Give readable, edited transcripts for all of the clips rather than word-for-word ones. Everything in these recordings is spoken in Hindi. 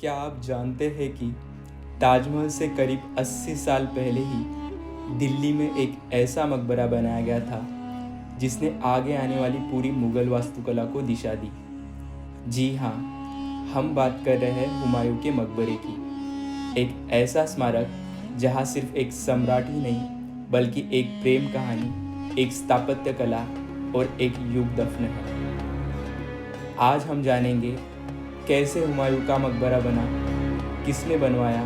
क्या आप जानते हैं कि ताजमहल से करीब 80 साल पहले ही दिल्ली में एक ऐसा मकबरा बनाया गया था जिसने आगे आने वाली पूरी मुगल वास्तुकला को दिशा दी। जी हाँ, हम बात कर रहे हैं हुमायूं के मकबरे की। एक ऐसा स्मारक जहाँ सिर्फ एक सम्राट ही नहीं बल्कि एक प्रेम कहानी, एक स्थापत्य कला और एक युग दफन है। आज हम जानेंगे कैसे हुमायूं का मकबरा बना, किसने बनवाया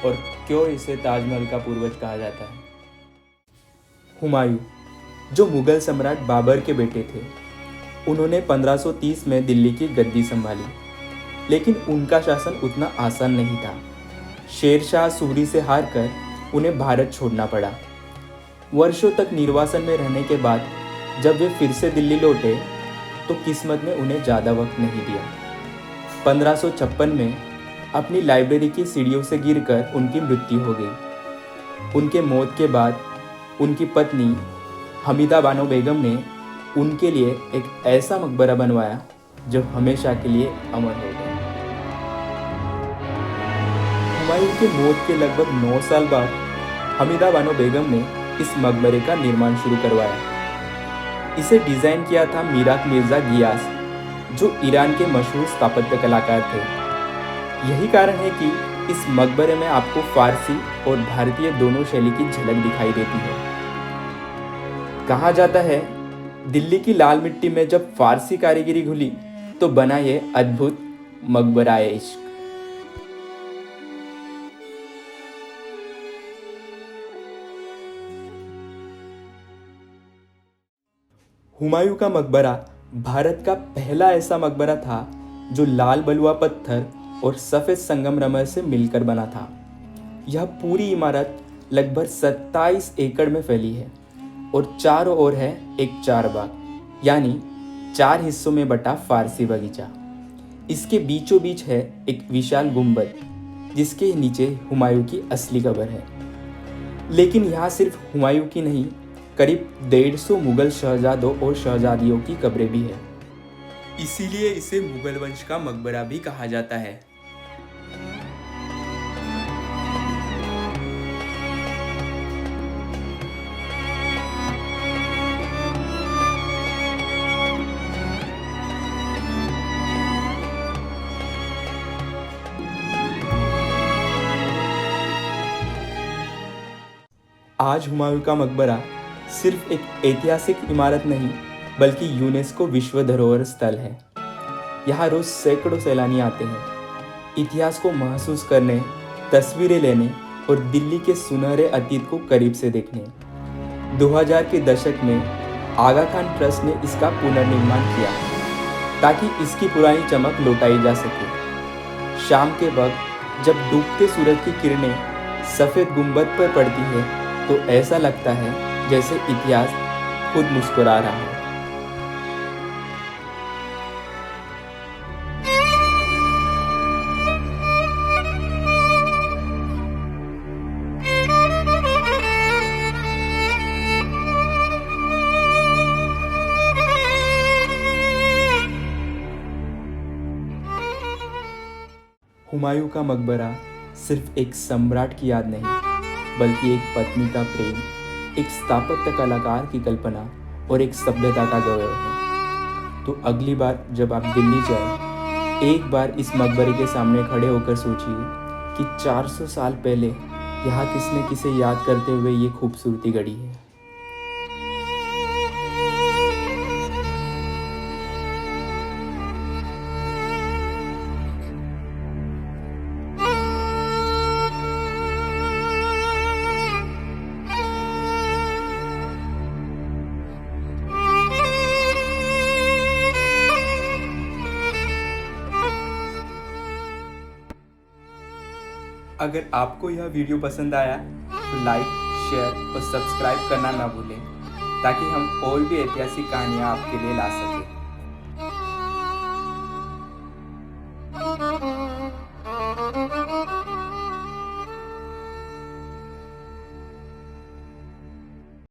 और क्यों इसे ताजमहल का पूर्वज कहा जाता है। हुमायूं, जो मुगल सम्राट बाबर के बेटे थे, उन्होंने 1530 में दिल्ली की गद्दी संभाली, लेकिन उनका शासन उतना आसान नहीं था। शेर शाह सूरी से हारकर उन्हें भारत छोड़ना पड़ा। वर्षों तक निर्वासन में रहने के बाद जब वे फिर से दिल्ली लौटे तो किस्मत ने उन्हें ज़्यादा वक्त नहीं दिया। 1556 में अपनी लाइब्रेरी की सीढ़ियों से गिरकर उनकी मृत्यु हो गई। उनके मौत के बाद उनकी पत्नी हमीदा बानो बेगम ने उनके लिए एक ऐसा मकबरा बनवाया जो हमेशा के लिए अमर हो गया। हुमायूं की मौत के लगभग 9 साल बाद हमीदा बानो बेगम ने इस मकबरे का निर्माण शुरू करवाया। इसे डिज़ाइन किया था मीरात मिर्ज़ा गियास, जो ईरान के मशहूर स्थापत्य कलाकार थे। यही कारण है कि इस मकबरे में आपको फारसी और भारतीय दोनों शैली की झलक दिखाई देती है। कहा जाता है, दिल्ली की लाल मिट्टी में जब फारसी कारीगरी घुली तो बना ये अद्भुत मकबरा-ए इश्क। हुमायूं का मकबरा भारत का पहला ऐसा मकबरा था जो लाल बलुआ पत्थर और सफ़ेद संगमरमर से मिलकर बना था। यह पूरी इमारत लगभग 27 एकड़ में फैली है और चारों ओर है एक चारबाग, यानी 4 हिस्सों में बटा फारसी बगीचा। इसके बीचों बीच है एक विशाल गुंबद, जिसके नीचे हुमायूं की असली कब्र है। लेकिन यहाँ सिर्फ हुमायूं की नहीं, करीब 150 मुगल शहजादों और शहजादियों की कब्रें भी हैं। इसीलिए इसे मुगल वंश का मकबरा भी कहा जाता है। आज हुमायूं का मकबरा सिर्फ एक ऐतिहासिक इमारत नहीं बल्कि यूनेस्को विश्व धरोहर स्थल है। यहाँ रोज सैकड़ों सैलानी आते हैं, इतिहास को महसूस करने, तस्वीरें लेने और दिल्ली के सुनहरे अतीत को करीब से देखने। 2000 के दशक में आगा खान ट्रस्ट ने इसका पुनर्निर्माण किया ताकि इसकी पुरानी चमक लौटाई जा सके। शाम के वक्त जब डूबते सूरज की किरणें सफ़ेद गुंबद पर पड़ती है तो ऐसा लगता है जैसे इतिहास खुद मुस्कुरा रहा है। हुमायूं का मकबरा सिर्फ एक सम्राट की याद नहीं बल्कि एक पत्नी का प्रेम, एक स्थापत्य कलाकार की कल्पना और एक सभ्यता का गौरव है। तो अगली बार जब आप दिल्ली जाएं, एक बार इस मकबरे के सामने खड़े होकर सोचिए कि 400 साल पहले यहाँ किसने किसे याद करते हुए ये खूबसूरती गढ़ी है। अगर आपको यह वीडियो पसंद आया तो लाइक, शेयर और सब्सक्राइब करना ना भूलें ताकि हम और भी ऐतिहासिक कहानियाँ आपके लिए ला सकें।